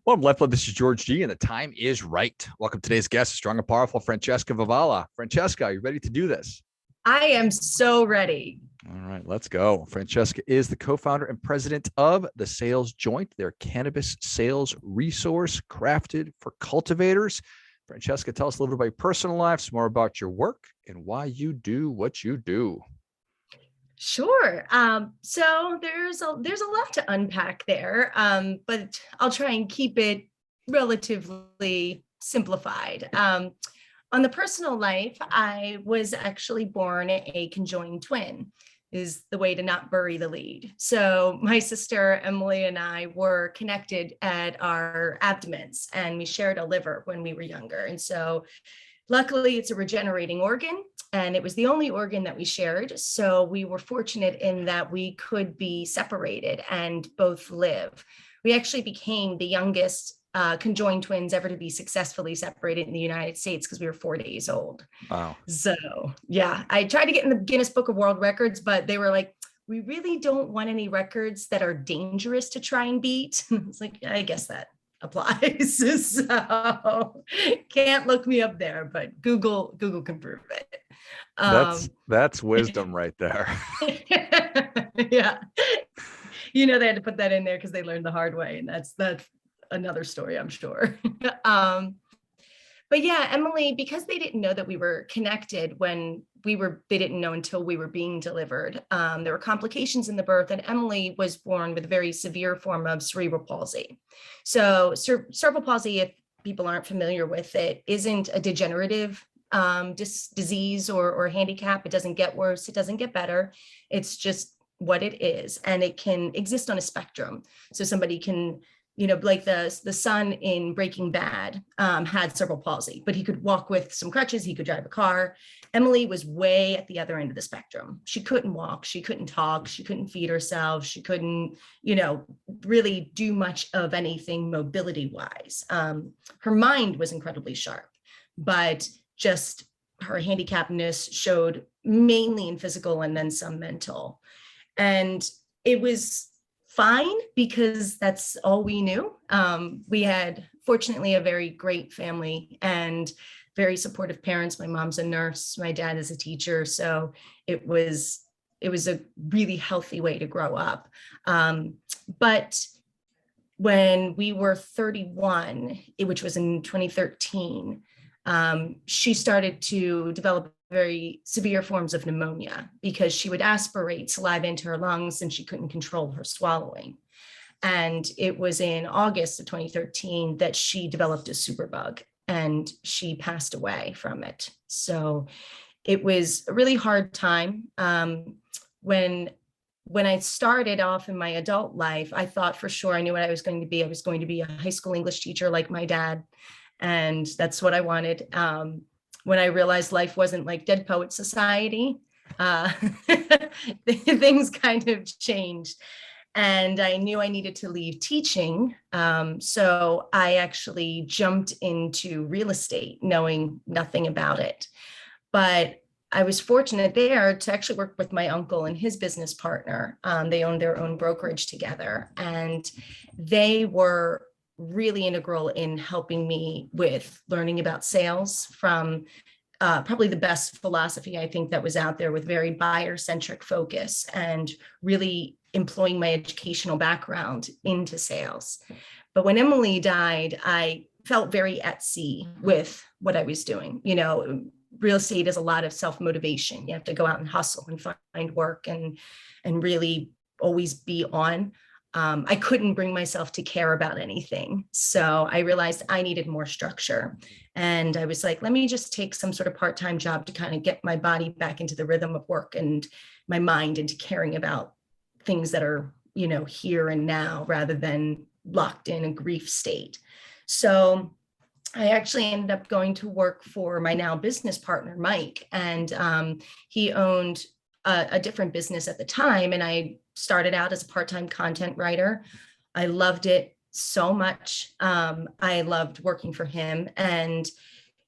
Welcome, LifeBlood. This is George G, and the time is right. Welcome to today's guest, strong and powerful Francesca Vavala. Francesca, are you ready to do this? I am so ready. All right, let's go. Francesca is the co-founder and president of the Sales Joint, their cannabis sales resource crafted for cultivators. Francesca, tell us a little bit about your personal life, some more about your work, and why you do what you do. Sure. So there's a lot to unpack there, but I'll try and keep it relatively simplified. On the personal life, I was actually born a conjoined twin, is the way to not bury the lead. So my sister Emily and I were connected at our abdomens, and we shared a liver when we were younger. And so luckily, it's a regenerating organ, and it was the only organ that we shared. So we were fortunate in that we could be separated and both live. We actually became the youngest conjoined twins ever to be successfully separated in the United States because we were 4 days old. Wow. So yeah, I tried to get in the Guinness Book of World Records, but they were like, we really don't want any records that are dangerous to try and beat. It's like, I guess that applies. So can't look me up there, but Google can prove it. That's wisdom right there. Yeah. They had to put that in there because they learned the hard way. And that's another story, I'm sure. But yeah, Emily, because they didn't know that we were connected they didn't know until we were being delivered. There were complications in the birth, and Emily was born with a very severe form of cerebral palsy. So cerebral palsy, if people aren't familiar with it, isn't a degenerative disease or handicap. It doesn't get worse. It doesn't get better. It's just what it is. And it can exist on a spectrum. So somebody can, like the son in Breaking Bad had cerebral palsy, but he could walk with some crutches. He could drive a car. Emily was way at the other end of the spectrum. She couldn't walk. She couldn't talk. She couldn't feed herself. She couldn't, really do much of anything mobility wise. Her mind was incredibly sharp, but just her handicapness showed mainly in physical and then some mental. And it was fine because that's all we knew. We had, fortunately, a very great family and very supportive parents. My mom's a nurse, my dad is a teacher. So it was a really healthy way to grow up. But when we were 31, which was in 2013, she started to develop very severe forms of pneumonia because she would aspirate saliva into her lungs and she couldn't control her swallowing. And it was in August of 2013 that she developed a superbug and she passed away from it. So it was a really hard time. When I started off in my adult life, I thought for sure I knew what I was going to be. I was going to be a high school English teacher like my dad. And that's what I wanted. When I realized life wasn't like Dead Poet Society, things kind of changed. And I knew I needed to leave teaching. So I actually jumped into real estate, knowing nothing about it. But I was fortunate there to actually work with my uncle and his business partner. They owned their own brokerage together, and they were really integral in helping me with learning about sales from probably the best philosophy I think that was out there, with very buyer-centric focus and really employing my educational background into sales. But when Emily died, I felt very at sea with what I was doing. Real estate is a lot of self-motivation. You have to go out and hustle and find work and really always be on. I couldn't bring myself to care about anything. So I realized I needed more structure. And I was like, let me just take some sort of part-time job to kind of get my body back into the rhythm of work and my mind into caring about things that are, here and now rather than locked in a grief state. So I actually ended up going to work for my now business partner, Mike, and he owned a different business at the time. And I started out as a part-time content writer. I loved it so much. I loved working for him. And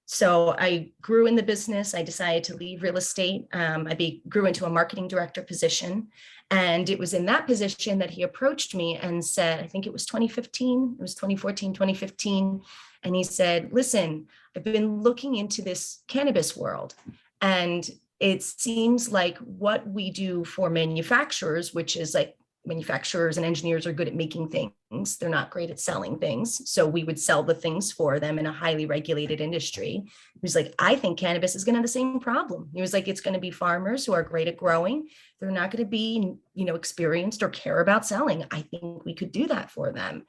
so I grew in the business. I decided to leave real estate. I grew into a marketing director position. And it was in that position that he approached me and said, I think it was 2015, it was 2014, 2015. And he said, listen, I've been looking into this cannabis world, and it seems like what we do for manufacturers, which is like manufacturers and engineers are good at making things. They're not great at selling things. So we would sell the things for them in a highly regulated industry. He was like, I think cannabis is going to have the same problem. He was like, it's going to be farmers who are great at growing. They're not going to be, experienced or care about selling. I think we could do that for them.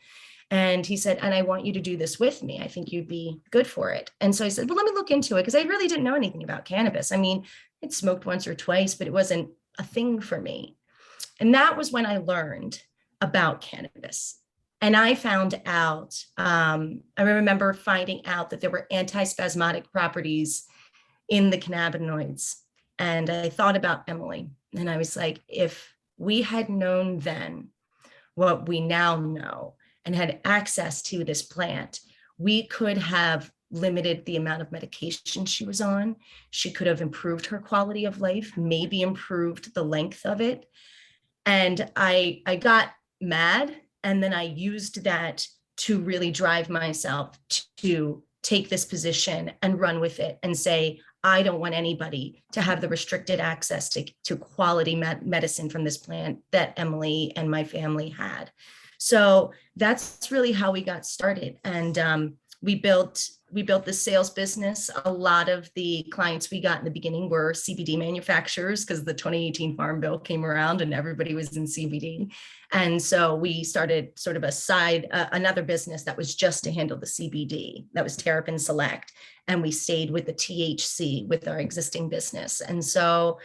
And he said, and I want you to do this with me. I think you'd be good for it. And so I said, well, let me look into it, because I really didn't know anything about cannabis. I mean, I'd smoked once or twice, but it wasn't a thing for me. And that was when I learned about cannabis. And I found out, I remember finding out that there were antispasmodic properties in the cannabinoids. And I thought about Emily, and I was like, if we had known then what we now know and had access to this plant, we could have limited the amount of medication she was on. She could have improved her quality of life, maybe improved the length of it. And I got mad, and then I used that to really drive myself to take this position and run with it and say, I don't want anybody to have the restricted access to quality medicine from this plant that Emily and my family had. So that's really how we got started. And we built the sales business. A lot of the clients we got in the beginning were CBD manufacturers, because the 2018 Farm Bill came around and everybody was in CBD. And so we started sort of another business that was just to handle the CBD, that was Terrapin Select. And we stayed with the THC with our existing business. And so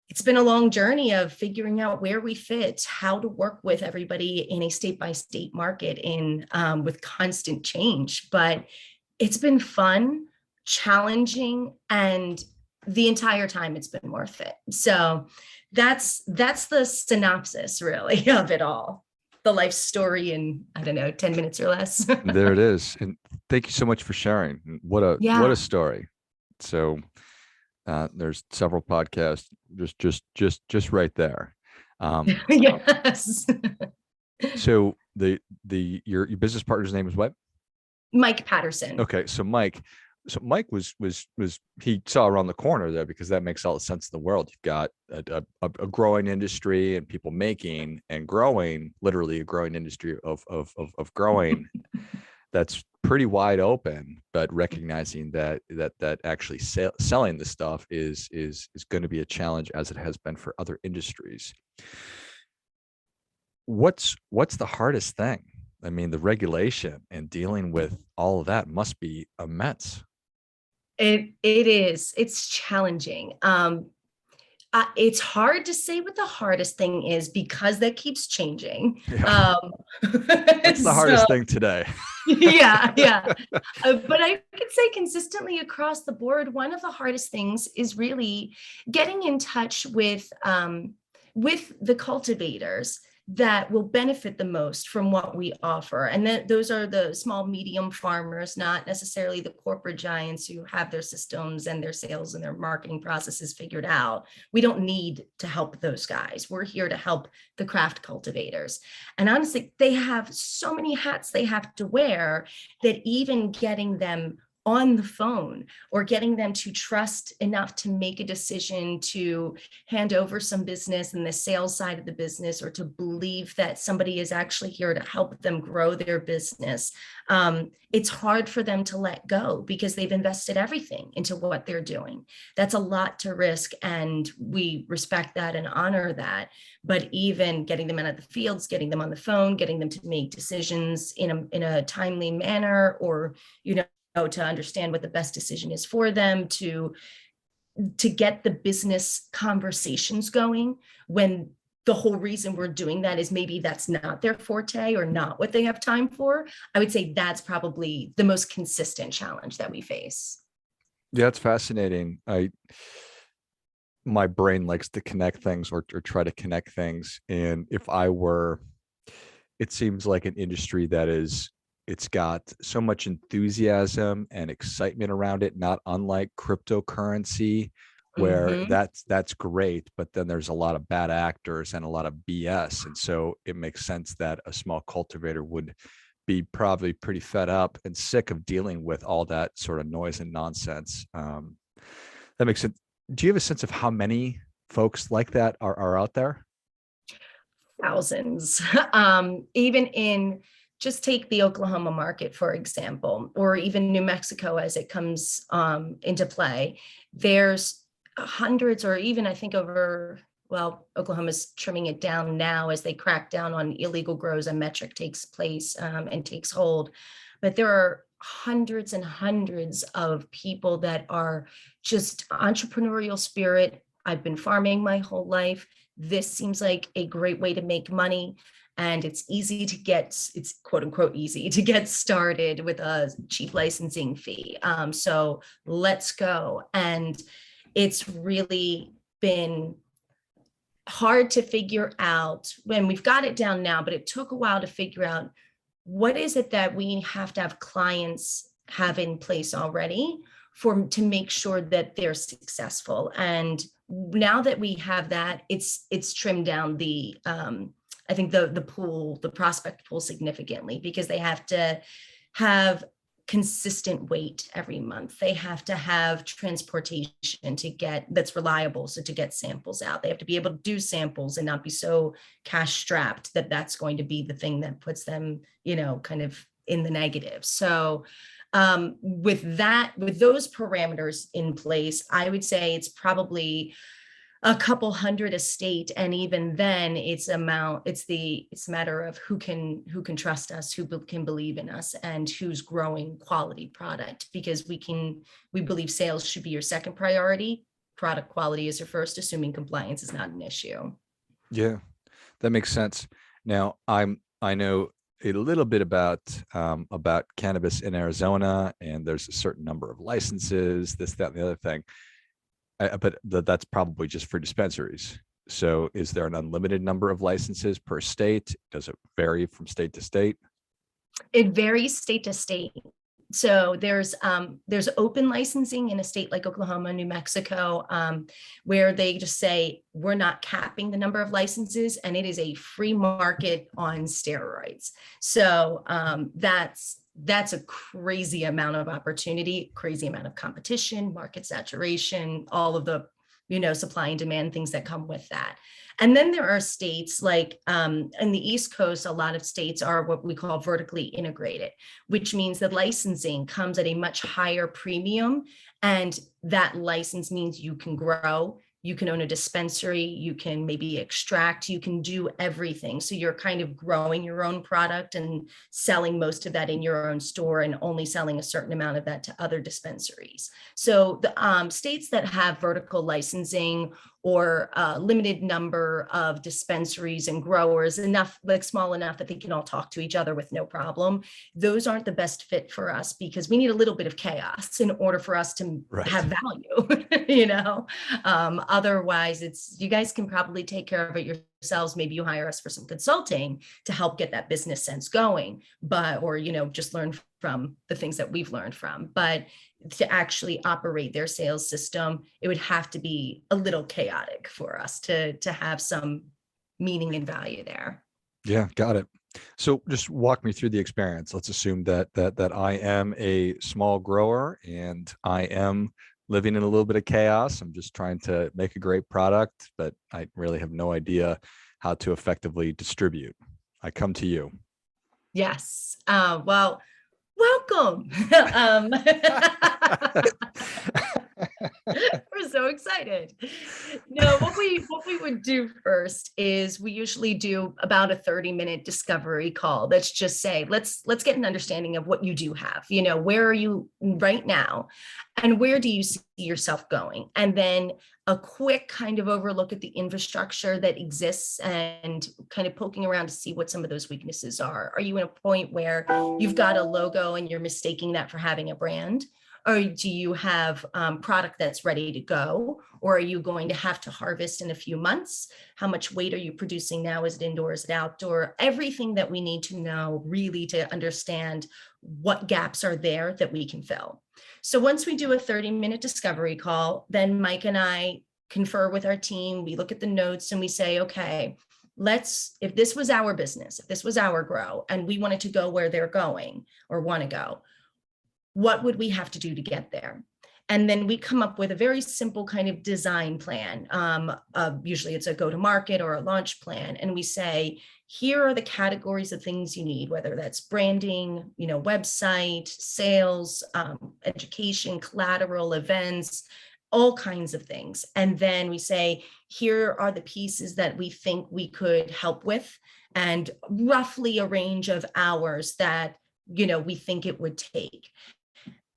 it's been a long journey of figuring out where we fit, how to work with everybody in a state-by-state market with constant change. But it's been fun, challenging, and the entire time it's been worth it. So that's the synopsis, really, of it all. The life story in, 10 minutes or less. There it is. And thank you so much for sharing. What a story. So there's several podcasts just right there. Yes. So your business partner's name is what? Mike Patterson. Okay. So Mike was he saw around the corner there, because that makes all the sense in the world. You've got a growing industry and people making and growing, literally a growing industry of growing that's pretty wide open, but recognizing that actually selling the stuff is going to be a challenge, as it has been for other industries. What's the hardest thing? I mean, the regulation and dealing with all of that must be immense. It is. It's challenging. It's hard to say what the hardest thing is, because that keeps changing. Yeah. That's the hardest thing today. Yeah. But I could say consistently across the board, one of the hardest things is really getting in touch with the cultivators that will benefit the most from what we offer. And then those are the small, medium farmers, not necessarily the corporate giants who have their systems and their sales and their marketing processes figured out. We don't need to help those guys. We're here to help the craft cultivators. And honestly, they have so many hats they have to wear that even getting them on the phone or getting them to trust enough to make a decision to hand over some business in the sales side of the business, or to believe that somebody is actually here to help them grow their business. It's hard for them to let go, because they've invested everything into what they're doing. That's a lot to risk, and we respect that and honor that. But even getting them out of the fields, getting them on the phone, getting them to make decisions in a timely manner, or, to understand what the best decision is for them, to get the business conversations going, when the whole reason we're doing that is maybe that's not their forte or not what they have time for. I would say that's probably the most consistent challenge that we face. Yeah, it's fascinating. My brain likes to connect things, or try to connect things. And it seems like an industry that it's got so much enthusiasm and excitement around it, not unlike cryptocurrency where Mhm. that's great, but then there's a lot of bad actors and a lot of BS. And so it makes sense that a small cultivator would be probably pretty fed up and sick of dealing with all that sort of noise and nonsense. That makes sense. Do you have a sense of how many folks like that are out there? Thousands. Even in, just take the Oklahoma market, for example, or even New Mexico as it comes into play. There's hundreds, or even I think over, well, Oklahoma's trimming it down now as they crack down on illegal grows and metric takes place and takes hold. But there are hundreds and hundreds of people that are just entrepreneurial spirit. I've been farming my whole life. This seems like a great way to make money. And it's easy to get, it's quote unquote easy to get started with a cheap licensing fee. So let's go. And it's really been hard to figure out when we've got it down now, but it took a while to figure out what is it that we have to have clients have in place already to make sure that they're successful. And now that we have that, it's trimmed down the I think the prospect pool significantly, because they have to have consistent weight every month. They have to have transportation that's reliable. So to get samples out, they have to be able to do samples and not be so cash strapped that that's going to be the thing that puts them, kind of in the negative. So with those parameters in place, I would say it's probably a couple hundred a state, and even then it's a matter of who can trust us, who can believe in us, and who's growing quality product, because we believe sales should be your second priority. Product quality is your first, assuming compliance is not an issue. Yeah, that makes sense. Now I know a little bit about cannabis in Arizona, and there's a certain number of licenses, this, that, and the other thing. But that's probably just for dispensaries. So is there an unlimited number of licenses per state? Does it vary from state to state? It varies state to state. So there's open licensing in a state like Oklahoma, New Mexico, where they just say, we're not capping the number of licenses, and it is a free market on steroids. So that's a crazy amount of opportunity, crazy amount of competition, market saturation, all of the, supply and demand things that come with that. And then there are states like in the East Coast, a lot of states are what we call vertically integrated, which means that licensing comes at a much higher premium. And that license means you can grow, you can own a dispensary, you can maybe extract, you can do everything. So you're kind of growing your own product and selling most of that in your own store, and only selling a certain amount of that to other dispensaries. So the states that have vertical licensing, or a limited number of dispensaries and growers, enough, like small enough that they can all talk to each other with no problem, those aren't the best fit for us, because we need a little bit of chaos in order for us to have value. Otherwise you guys can probably take care of it yourselves. Maybe you hire us for some consulting to help get that business sense going, or just learn from the things that we've learned from. But to actually operate their sales system, it would have to be a little chaotic for us to have some meaning and value there. Yeah, got it. So just walk me through the experience. Let's assume that I am a small grower and I am living in a little bit of chaos. I'm just trying to make a great product, but I really have no idea how to effectively distribute. I come to you. Yes. Well, welcome. We're so excited. No, what we would do first is we usually do about a 30-minute discovery call. That's just say, let's get an understanding of what you do have. Where are you right now, and where do you see yourself going? And then a quick kind of overlook at the infrastructure that exists, and kind of poking around to see what some of those weaknesses are. Are you in a point where you've got a logo and you're mistaking that for having a brand? Or do you have product that's ready to go? Or are you going to have to harvest in a few months? How much weight are you producing now? Is it indoor? Is it outdoor? Everything that we need to know really to understand what gaps are there that we can fill. So once we do a 30-minute discovery call, then Mike and I confer with our team. We look at the notes and we say, okay, if this was our business, if this was our grow, and we wanted to go where they're going or want to go, what would we have to do to get there? And then we come up with a very simple kind of design plan. Usually it's a go-to-market or a launch plan. And we say, here are the categories of things you need, whether that's branding, website, sales, education, collateral, events, all kinds of things. And then we say, here are the pieces that we think we could help with, and roughly a range of hours that, we think it would take.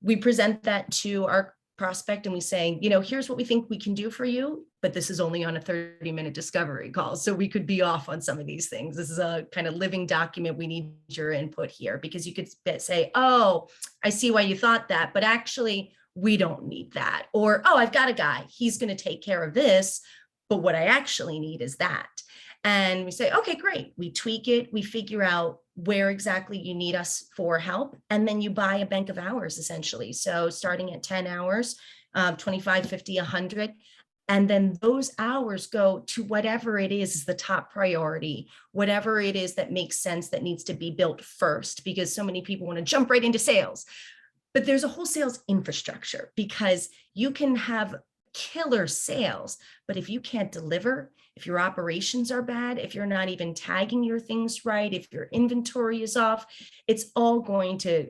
We present that to our prospect and we say, here's what we think we can do for you, but this is only on a 30-minute discovery call. So we could be off on some of these things. This is a kind of living document. We need your input here, because you could say, oh, I see why you thought that, but actually we don't need that. Or, oh, I've got a guy, he's going to take care of this, but what I actually need is that. And we say, okay, great. We tweak it. We figure out where exactly you need us for help. And then you buy a bank of hours, essentially. So starting at 10 hours, 25, 50, 100. And then those hours go to whatever it is the top priority, whatever it is that makes sense, that needs to be built first, because so many people want to jump right into sales. But there's a whole sales infrastructure, because you can have killer sales, but if you can't deliver, if your operations are bad, if you're not even tagging your things right, if your inventory is off, it's all going to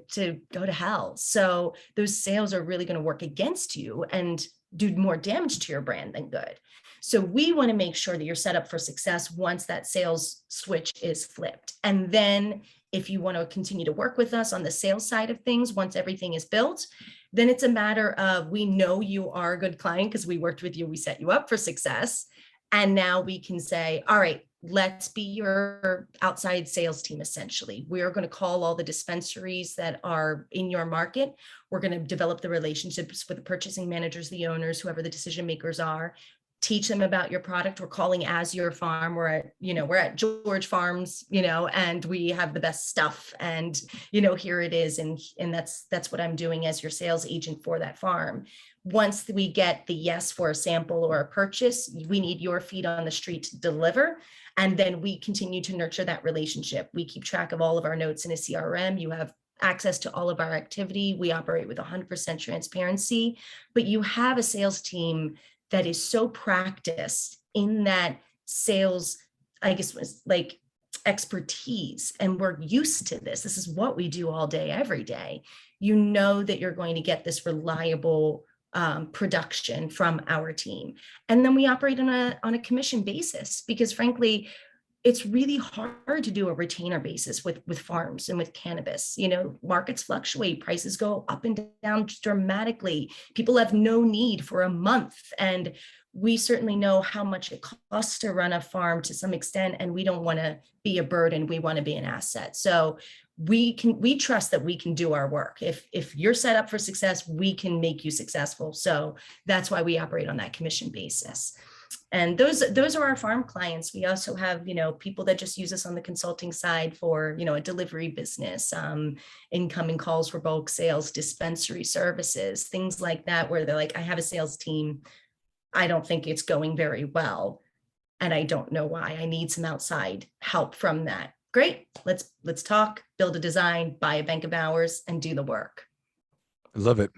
go to hell. So those sales are really going to work against you and do more damage to your brand than good. So we want to make sure that you're set up for success once that sales switch is flipped. And then if you want to continue to work with us on the sales side of things, once everything is built, then it's a matter of, we know you are a good client because we worked with you, we set you up for success. And now we can say, all right, let's be your outside sales team, essentially. We are going to call all the dispensaries that are in your market. We're going to develop the relationships with the purchasing managers, the owners, whoever the decision makers are. Teach them about your product. We're calling as your farm. We're at George Farms, and we have the best stuff. And, here it is. And that's what I'm doing as your sales agent for that farm. Once we get the yes for a sample or a purchase, we need your feet on the street to deliver. And then we continue to nurture that relationship. We keep track of all of our notes in a CRM. You have access to all of our activity. We operate with 100% transparency, but you have a sales team that is so practiced in that sales, I guess, was like expertise. And we're used to this. This is what we do all day, every day. You know that you're going to get this reliable production from our team. And then we operate on a commission basis, because frankly, it's really hard to do a retainer basis with farms and with cannabis. Markets fluctuate, prices go up and down dramatically. People have no need for a month. And we certainly know how much it costs to run a farm to some extent, and we don't want to be a burden. We want to be an asset. So we trust that we can do our work. If you're set up for success, we can make you successful. So that's why we operate on that commission basis. And those are our farm clients. We also have, people that just use us on the consulting side for, a delivery business, incoming calls for bulk sales, dispensary services, things like that, where they're like, I have a sales team. I don't think it's going very well, and I don't know why. I need some outside help from that. Great. Let's talk, build a design, buy a bank of hours, and do the work. I love it.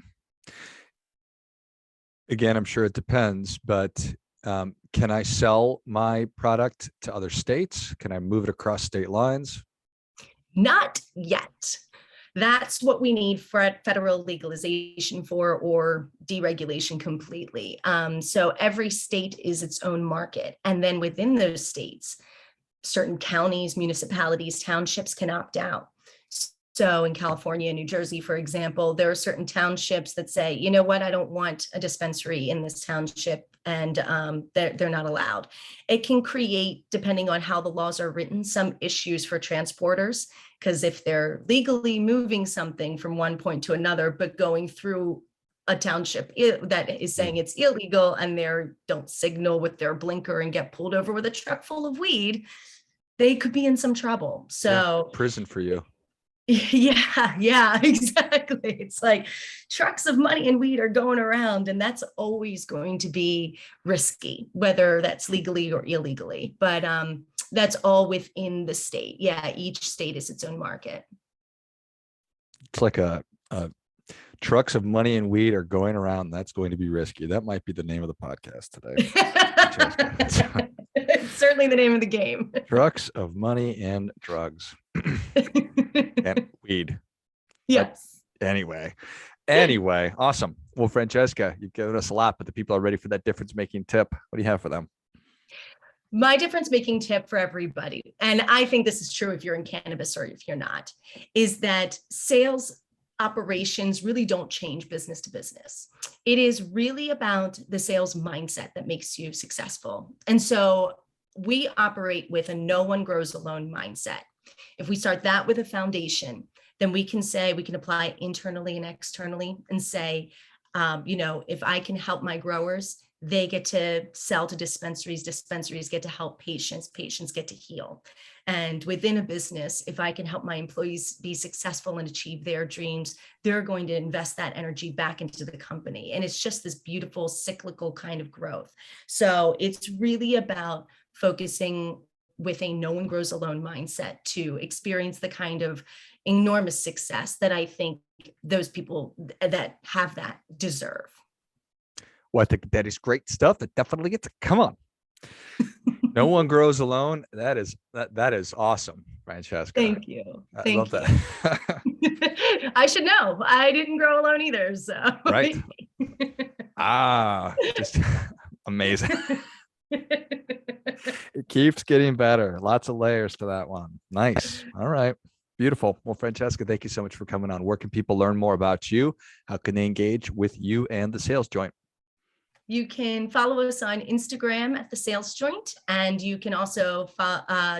Again, I'm sure it depends, but can I sell my product to other states? Can I move it across state lines? Not yet. That's what we need for federal legalization for, or deregulation completely. So every state is its own market. And then within those states, certain counties, municipalities, townships can opt out. So in California, New Jersey, for example, there are certain townships that say, you know what, I don't want a dispensary in this township, and they're not allowed. It can create, depending on how the laws are written, some issues for transporters, because if they're legally moving something from one point to another, but going through a township that is saying it's illegal and they don't signal with their blinker and get pulled over with a truck full of weed, they could be in some trouble. So prison for you. Yeah, exactly. It's like trucks of money and weed are going around, and that's always going to be risky, whether that's legally or illegally. But that's all within the state. Yeah, each state is its own market. It's like a trucks of money and weed are going around. That's going to be risky. That might be the name of the podcast today. It's certainly the name of the game. Trucks of money and drugs and weed. Yes. But anyway, awesome. Well, Francesca, you've given us a lot, but the people are ready for that difference-making tip. What do you have for them? My difference-making tip for everybody, and I think this is true if you're in cannabis or if you're not, is that sales operations really don't change business to business. It is really about the sales mindset that makes you successful. And so we operate with a no one grows alone mindset. If we start that with a foundation, then we can apply internally and externally and say, if I can help my growers, they get to sell to dispensaries get to help patients get to heal. And within a business, if I can help my employees be successful and achieve their dreams, they're going to invest that energy back into the company. And it's just this beautiful cyclical kind of growth. So it's really about focusing with a no one grows alone mindset to experience the kind of enormous success that I think those people that have that deserve. Well, I think that is great stuff. That definitely gets it. Come on. No one grows alone. That is awesome, Francesca. Thank you. I love that. I should know. I didn't grow alone either. So right. Just amazing. It keeps getting better. Lots of layers to that one. Nice. All right. Beautiful. Well, Francesca, thank you so much for coming on. Where can people learn more about you? How can they engage with you and the Sales Joint? You can follow us on Instagram at The Sales Joint, and you can also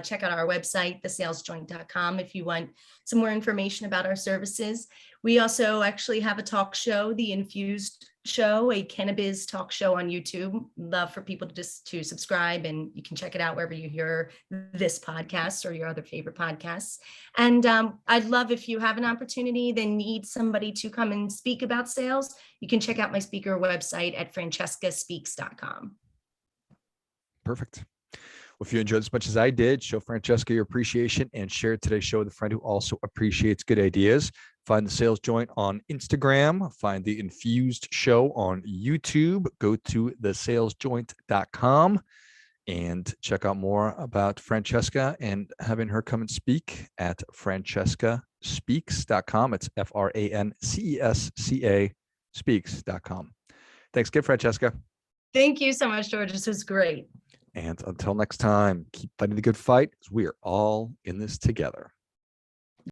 check out our website, thesalesjoint.com, if you want some more information about our services. We also actually have a talk show, The Infused Show, a cannabis talk show on YouTube. Love for people to subscribe, and you can check it out wherever you hear this podcast or your other favorite podcasts. And I'd love, if you have an opportunity, then need somebody to come and speak about sales, you can check out my speaker website at francescaspeaks.com. Perfect. Well, if you enjoyed as much as I did, show Francesca your appreciation and share today's show with a friend who also appreciates good ideas. Find the Sales Joint on Instagram. Find the Infused Show on YouTube. Go to thesalesjoint.com and check out more about Francesca and having her come and speak at francescaspeaks.com. It's FRANCESCA speaks.com. Thanks again, Francesca. Thank you so much, George. This was great. And until next time, keep fighting the good fight, because we are all in this together.